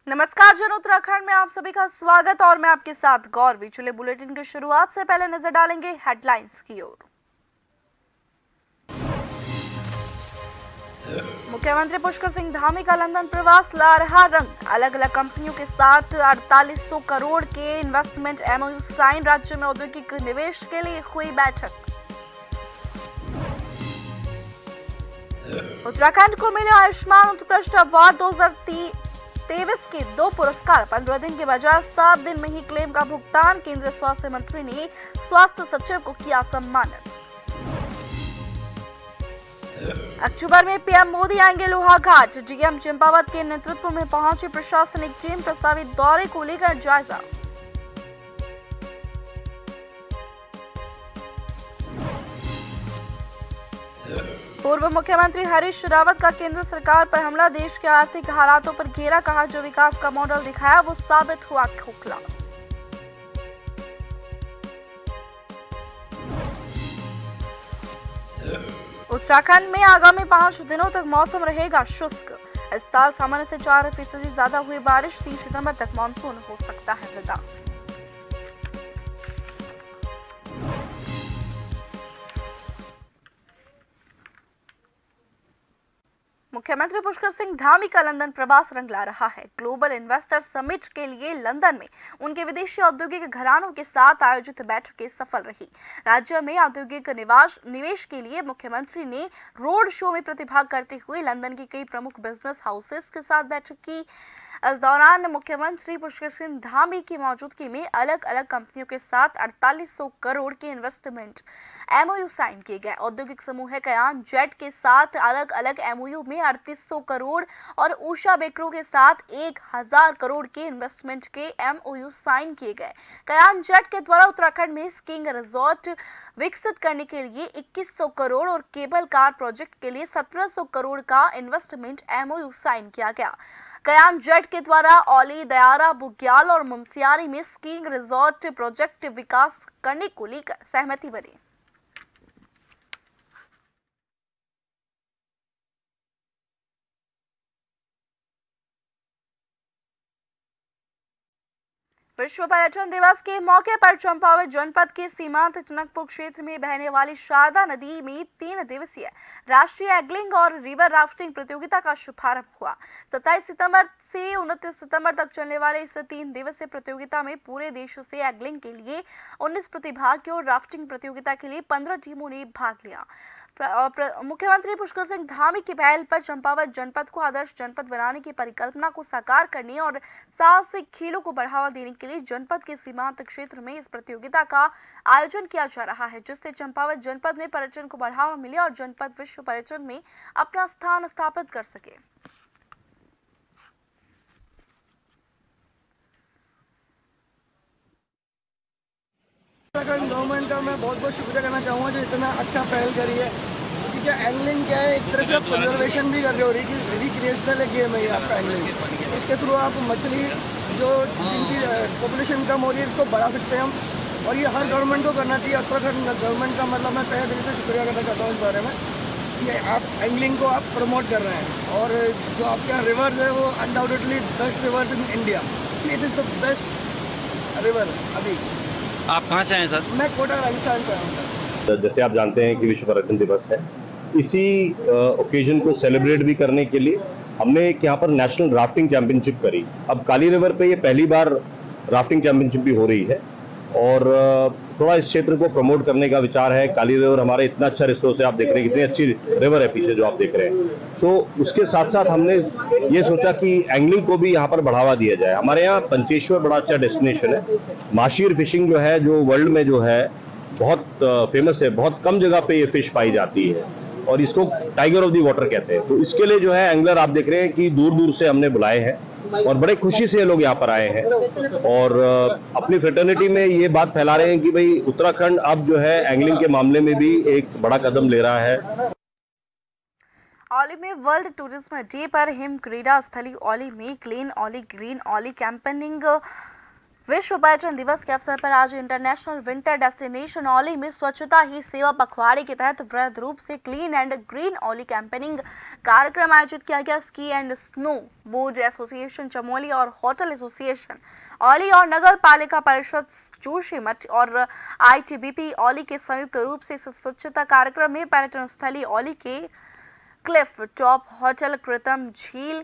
नमस्कार जन, उत्तराखंड में आप सभी का स्वागत और मैं आपके साथ गौरवी। चले बुलेटिन की शुरुआत से पहले नजर डालेंगे हेडलाइंस की ओर। मुख्यमंत्री पुष्कर सिंह धामी का लंदन प्रवास ला रहा रंग। अलग अलग कंपनियों के साथ 4800 करोड़ के इन्वेस्टमेंट एमओयू साइन। राज्य में औद्योगिक निवेश के लिए हुई बैठक। उत्तराखंड को मिले आयुष्मान उत्कृष्ट अवार्ड 2023 के 2 पुरस्कार। 15 दिन के बजाय 7 दिन में ही क्लेम का भुगतान। केंद्रीय स्वास्थ्य मंत्री ने स्वास्थ्य सचिव को किया सम्मानित। अक्टूबर में पीएम मोदी आएंगे लोहाघाट। डीएम चंपावत के नेतृत्व में पहुंची प्रशासनिक टीम। प्रस्तावित दौरे को लेकर जायजा। पूर्व मुख्यमंत्री हरीश रावत का केंद्र सरकार पर हमला। देश के आर्थिक हालातों पर घेरा। कहा जो विकास का मॉडल दिखाया वो साबित हुआ खोखला। उत्तराखंड में आगामी 5 दिनों तक मौसम रहेगा शुष्क। इस साल सामान्य से 4% ज्यादा हुई बारिश। 30 सितंबर तक मानसून हो सकता है विदा। मुख्यमंत्री पुष्कर सिंह धामी का लंदन प्रवास रंग ला रहा है। ग्लोबल इन्वेस्टर समिट के लिए लंदन में उनके विदेशी औद्योगिक घरानों के साथ आयोजित बैठकें सफल रही। राज्य में औद्योगिक निवेश के लिए मुख्यमंत्री ने रोड शो में प्रतिभाग करते हुए लंदन की कई प्रमुख बिजनेस हाउसेस के साथ बैठक की। इस दौरान मुख्यमंत्री पुष्कर सिंह धामी की मौजूदगी में अलग अलग कंपनियों के साथ 4800 करोड़ के इन्वेस्टमेंट एमओयू साइन किए गए। औद्योगिक समूह कयान जेट के साथ अलग अलग एमओयू में 3800 करोड़ और उषा बेकरो के साथ 1000 करोड़ के इन्वेस्टमेंट के एमओयू साइन किए गए। कयान जेट के द्वारा उत्तराखंड में स्कीइंग रिजॉर्ट विकसित करने के लिए 2100 करोड़ और केबल कार प्रोजेक्ट के लिए 1700 करोड़ का इन्वेस्टमेंट एमओयू साइन किया गया। कयान जेट के द्वारा औली, दयारा, बुग्याल और मुनस्यारी में स्कीइंग रिजॉर्ट प्रोजेक्ट विकास करने को लेकर सहमति बनी। विश्व पर्यटन दिवस के मौके पर चंपावत जनपद के सीमांत टनकपुर क्षेत्र में बहने वाली शारदा नदी में 3 दिवसीय राष्ट्रीय एग्लिंग और रिवर राफ्टिंग प्रतियोगिता का शुभारंभ हुआ। 27 सितंबर से 29 सितंबर तक चलने वाले इस 3 दिवसीय प्रतियोगिता में पूरे देश से एग्लिंग के लिए 19 प्रतिभागियों और राफ्टिंग प्रतियोगिता के लिए 15 टीमों ने भाग लिया। मुख्यमंत्री पुष्कर सिंह धामी की पहल पर चंपावत जनपद को आदर्श जनपद बनाने की परिकल्पना को साकार करने और साहसिक खेलों को बढ़ावा देने के लिए जनपद के सीमांत क्षेत्र में इस प्रतियोगिता का आयोजन किया जा रहा है, जिससे चंपावत जनपद में पर्यटन को बढ़ावा मिले और जनपद विश्व पर्यटन में अपना स्थान स्थापित कर सके। उत्तराखंड गवर्नमेंट का मैं बहुत बहुत शुक्रिया करना चाहूँगा जो इतना अच्छा पहल करी है। क्योंकि क्या एंगलिंग क्या है, एक तरह से आप कंजर्वेशन भी कर रहे हो, रिक्रिएशनल गेम है ये आपका एंगलिंग। इसके थ्रू आप मछली जो जिनकी पॉपुलेशन कम हो रही है इसको बढ़ा सकते हैं हम, और ये हर गवर्नमेंट को करना चाहिए। उत्तराखंड गवर्नमेंट का मतलब मैं तहे दिल से शुक्रिया करना चाहता हूँ इस बारे में कि आप एंगलिंग को आप प्रमोट कर रहे हैं। और जो आपके यहाँ रिवर्स है वो undoubtedly best reverse in India. It is the best river अभी। आप कहाँ से आए सर? मैं कोटा राजस्थान से आया हूँ सर। जैसे आप जानते हैं कि विश्व पर्यटन दिवस है, इसी ओकेजन को सेलिब्रेट भी करने के लिए हमने एक यहाँ पर नेशनल राफ्टिंग चैंपियनशिप करी। अब काली रिवर पे ये पहली बार राफ्टिंग चैंपियनशिप भी हो रही है और थोड़ा इस क्षेत्र को प्रमोट करने का विचार है। काली रिवर हमारे इतना अच्छा रिसोर्स है, आप देख रहे हैं कितनी अच्छी रिवर है पीछे जो आप देख रहे हैं। सो उसके साथ साथ हमने ये सोचा कि एंगलिंग को भी यहाँ पर बढ़ावा दिया जाए। हमारे यहाँ पंचेश्वर बड़ा अच्छा डेस्टिनेशन है। माशीर फिशिंग जो है, जो वर्ल्ड में जो है बहुत फेमस है, बहुत कम जगह पे ये फिश पाई जाती है और इसको टाइगर ऑफ दी वाटर कहते हैं। तो इसके लिए जो है एंगलर आप देख रहे हैं कि दूर दूर से हमने बुलाए हैं और बड़े खुशी से ये लोग यहाँ पर आए हैं और अपनी फ्रेटर्निटी में ये बात फैला रहे हैं कि भाई उत्तराखंड अब जो है एंगलिंग के मामले में भी एक बड़ा कदम ले रहा है। औली में world tourism day per him क्रीड़ा स्थली औली में clean Auli green Auli campaigning विश्व पर्यटन दिवस के अवसर पर आज इंटरनेशनल विंटर डेस्टिनेशन औली में स्वच्छता ही सेवा पखवाड़े के तहत वृहद रूप से clean and green Auli campaigning कार्यक्रम आयोजित किया गया। Ski and snow board association Chamoli और होटल एसोसिएशन औली और नगर पालिका परिषद जोशीमठ और ITBP औली के संयुक्त रूप से इस स्वच्छता कार्यक्रम में पर्यटन स्थली औली के क्लिफ टॉप होटल, कृतम झील,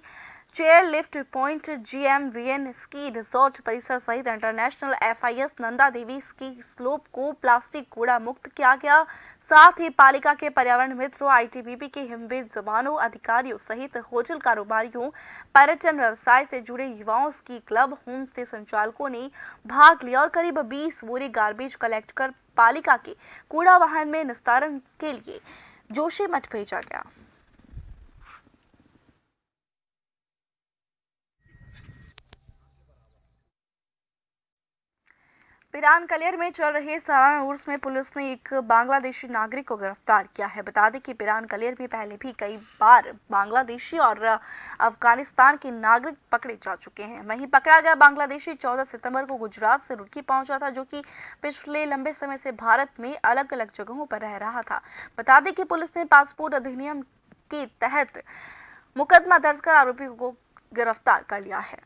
chair lift point, GMVN ski resort परिसर सहित international FIS Nanda Devi ski slope को प्लास्टिक कूड़ा मुक्त किया गया। साथ ही पालिका के पर्यावरण मित्रों, ITBP के हिमवीर जवानों, अधिकारियों सहित होटल कारोबारियों, पर्यटन व्यवसाय से जुड़े युवाओं, स्की क्लब, होम स्टे संचालकों ने भाग लिया और करीब 20 बोरी गार्बेज कलेक्ट कर पालिका के कूड़ा वाहन में निस्तारण के लिए जोशीमठ भेजा गया। पिरान कलियर में चल रहे सालाना उर्स में पुलिस ने एक बांग्लादेशी नागरिक को गिरफ्तार किया है। बता दें कि पिरान कलियर में पहले भी कई बार बांग्लादेशी और अफगानिस्तान के नागरिक पकड़े जा चुके हैं। वहीं पकड़ा गया बांग्लादेशी 14 सितंबर को गुजरात से रुड़की पहुंचा था, जो कि पिछले लंबे समय से भारत में अलग अलग जगहों पर रह रहा था। बता दें कि पुलिस ने पासपोर्ट अधिनियम के तहत मुकदमा दर्ज कर आरोपी को गिरफ्तार कर लिया है।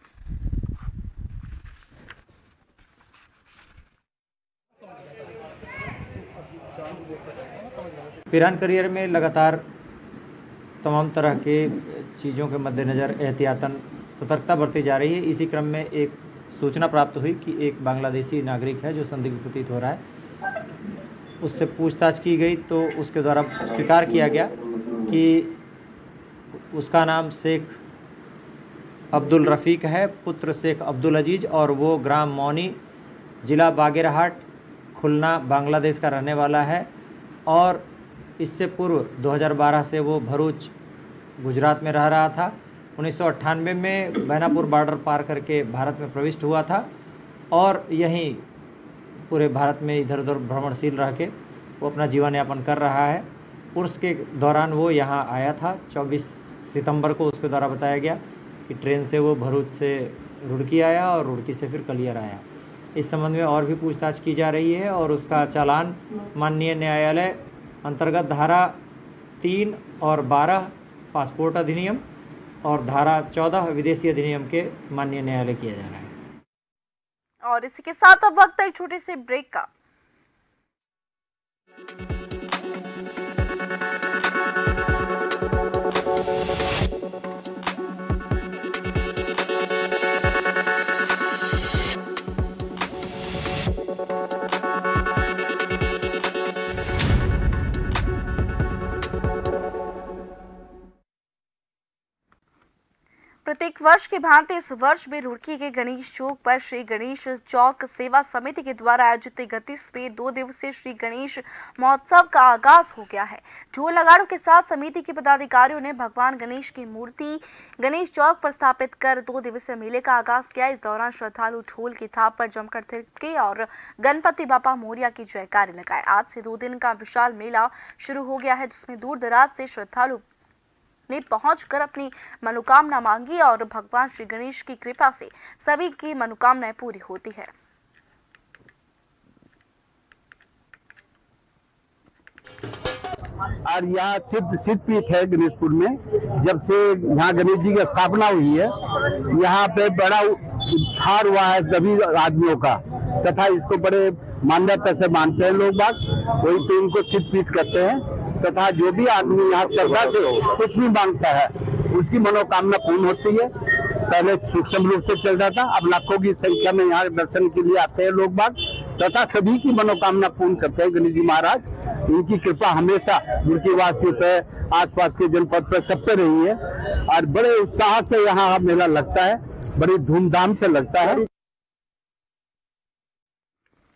पिरान कलियर में लगातार तमाम तरह के चीज़ों के मद्देनज़र एहतियातन सतर्कता बरती जा रही है। इसी क्रम में एक सूचना प्राप्त हुई कि एक बांग्लादेशी नागरिक है जो संदिग्ध प्रतीत हो रहा है। उससे पूछताछ की गई तो उसके द्वारा स्वीकार किया गया कि उसका नाम शेख अब्दुल रफ़ीक है, पुत्र शेख अब्दुल अजीज़, और वो ग्राम मौनी, ज़िला बागेरहाट, खुलना, बांग्लादेश का रहने वाला है। और इससे पूर्व 2012 से वो भरूच, गुजरात में रह रहा था। 1998 में बैनापुर बॉर्डर पार करके भारत में प्रविष्ट हुआ था और यहीं पूरे भारत में इधर उधर भ्रमणशील रह के वो अपना जीवन यापन कर रहा है। उर्स के दौरान वो यहाँ आया था। 24 सितंबर को उसके द्वारा बताया गया कि ट्रेन से वो भरूच से रुड़की आया और रुड़की से फिर कलियर आया। इस संबंध में और भी पूछताछ की जा रही है और उसका चालान माननीय न्यायालय अंतर्गत धारा 3 और 12 पासपोर्ट अधिनियम और धारा 14 विदेशी अधिनियम के माननीय न्यायालय किया जा रहा है। और इसी के साथ अब वक्त है एक छोटे से ब्रेक का। प्रत्येक वर्ष की भांति इस वर्ष भी रुड़की के गणेश चौक पर श्री गणेश चौक सेवा समिति के द्वारा आयोजित 31वें 2 दिवसीय श्री गणेश महोत्सव का आगाज हो गया है। ढोल नगाड़ों के साथ समिति के पदाधिकारियों ने भगवान गणेश की मूर्ति गणेश चौक पर स्थापित कर 2 दिवसीय मेले का आगाज किया। इस दौरान श्रद्धालु ढोल की थाप पर जमकर थिरके और गणपति बापा मोरिया की जयकारे लगाए। आज से 2 दिन का विशाल मेला शुरू हो गया है, जिसमें दूर दराज से श्रद्धालु ने पहुंचकर अपनी मनोकामना मांगी और भगवान श्री गणेश की कृपा से सभी की मनोकामनाएं पूरी होती है। और यहाँ सिद्ध पीठ है गणेशपुर में। जब से यहाँ गणेश जी की स्थापना हुई है, यहाँ पे बड़ा उद्धार हुआ है सभी आदमियों का, तथा इसको बड़े मान्यता से मानते हैं लोग बाग, वही पे इनको सिद्ध पीठ कहते हैं। तथा जो भी आदमी यहाँ श्रद्धा से कुछ भी मांगता है उसकी मनोकामना पूर्ण होती है। पहले सूक्ष्म रूप से चल जाता, अब लाखों की संख्या में यहाँ दर्शन के लिए आते हैं लोग बाग, तथा सभी की मनोकामना पूर्ण करते हैं गणेश जी महाराज। उनकी कृपा हमेशा रुड़की वासियों पे, आसपास के जनपद पे सब पे रही है और बड़े उत्साह से यहाँ मेला लगता है, बड़ी धूमधाम से लगता है।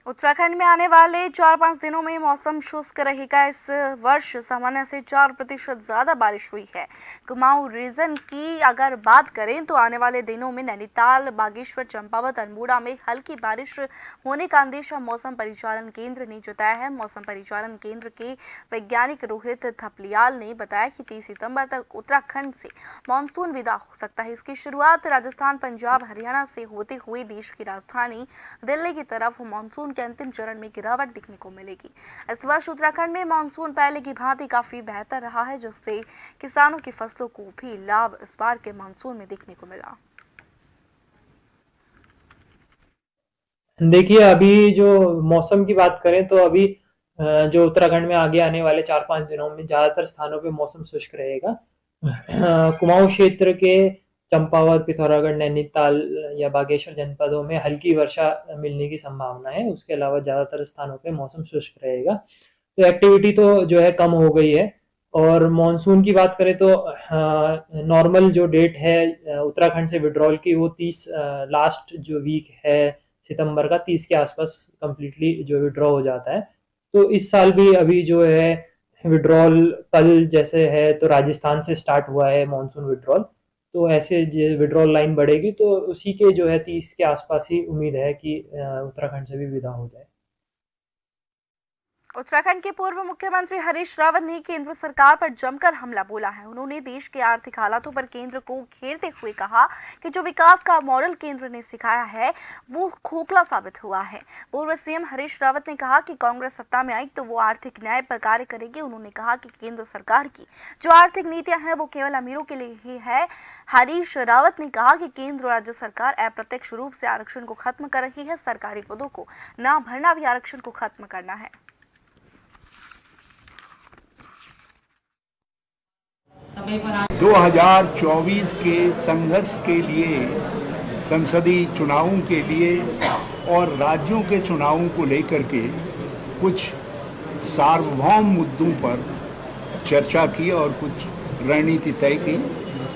उत्तराखंड में आने वाले 4-5 दिनों में मौसम शुष्क रहेगा। इस वर्ष सामान्य से 4% ज्यादा बारिश हुई है। कुमाऊं रीजन की अगर बात करें तो आने वाले दिनों में नैनीताल, बागेश्वर, चंपावत, अल्मोड़ा में हल्की बारिश होने का अंदेशा मौसम परिचालन केंद्र ने जताया है। मौसम परिचालन केंद्र के वैज्ञानिक रोहित थपलियाल ने बताया कि 30 सितंबर तक उत्तराखंड से मानसून विदा हो सकता है। इसकी शुरुआत राजस्थान, पंजाब, हरियाणा से होते हुए देश की राजधानी दिल्ली की तरफ मानसून के अंतिम चरण में गिरावट दिखने को मिलेगी। इस वर्ष उत्तराखंड में मानसून पहले की भांति काफी बेहतर रहा है, जिससे किसानों की फसलों को भी लाभ इस बार के मानसून में देखने को मिला। देखिए, अभी जो मौसम की बात करें तो अभी जो उत्तराखंड में आगे आने वाले 4-5 दिनों में ज्यादातर स्थानों पे मौसम शुष्क रहेगा। कुमाऊं क्षेत्र के चंपावत, पिथौरागढ़, नैनीताल या बागेश्वर जनपदों में हल्की वर्षा मिलने की संभावना है। उसके अलावा ज्यादातर स्थानों पे मौसम शुष्क रहेगा। तो एक्टिविटी तो जो है कम हो गई है। और मानसून की बात करें तो नॉर्मल जो डेट है उत्तराखंड से विड्रॉल की, वो 30 लास्ट जो वीक है सितंबर का 30 के आसपास कंप्लीटली जो विड्रॉ हो जाता है। तो इस साल भी अभी जो है विड्रॉल कल जैसे है तो राजस्थान से स्टार्ट हुआ है मानसून विड्रॉल। तो ऐसे विड्रॉल लाइन बढ़ेगी तो उसी के जो है 30 के आसपास ही उम्मीद है कि उत्तराखंड से भी विदा हो जाए। उत्तराखंड के पूर्व मुख्यमंत्री हरीश रावत ने केंद्र सरकार पर जमकर हमला बोला है। उन्होंने देश के आर्थिक हालातों पर केंद्र को घेरते हुए कहा कि जो विकास का मॉडल केंद्र ने सिखाया है वो खोखला साबित हुआ है। पूर्व सीएम हरीश रावत ने कहा कि कांग्रेस सत्ता में आई तो वो आर्थिक न्याय पर कार्य करेगी। उन्होंने कहा कि केंद्र सरकार की जो आर्थिक नीतियां हैं वो केवल अमीरों के लिए ही है। हरीश रावत ने कहा कि केंद्र और राज्य सरकार अप्रत्यक्ष रूप से आरक्षण को खत्म कर रही है। सरकारी पदों को न भरना भी आरक्षण को खत्म करना है। 2024 के संघर्ष के लिए, संसदीय चुनावों के लिए और राज्यों के चुनावों को लेकर के कुछ सार्वभौम मुद्दों पर चर्चा की और कुछ रणनीति तय की।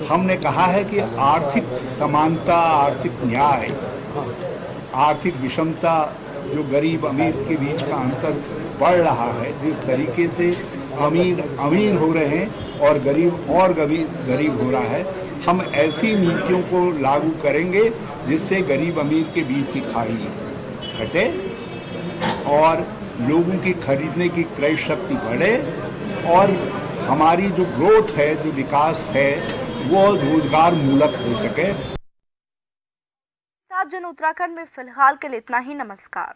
हमने कहा है कि आर्थिक समानता, आर्थिक न्याय, आर्थिक विषमता, जो गरीब अमीर के बीच का अंतर बढ़ रहा है, जिस तरीके से अमीर अमीर हो रहे हैं और गरीब हो रहा है, हम ऐसी नीतियों को लागू करेंगे जिससे गरीब अमीर के बीच की खाई घटे और लोगों की खरीदने की क्रय शक्ति बढ़े और हमारी जो ग्रोथ है, जो विकास है, वो रोजगार मूलक हो सके। 7 जून उत्तराखंड में फिलहाल के लिए इतना ही। नमस्कार।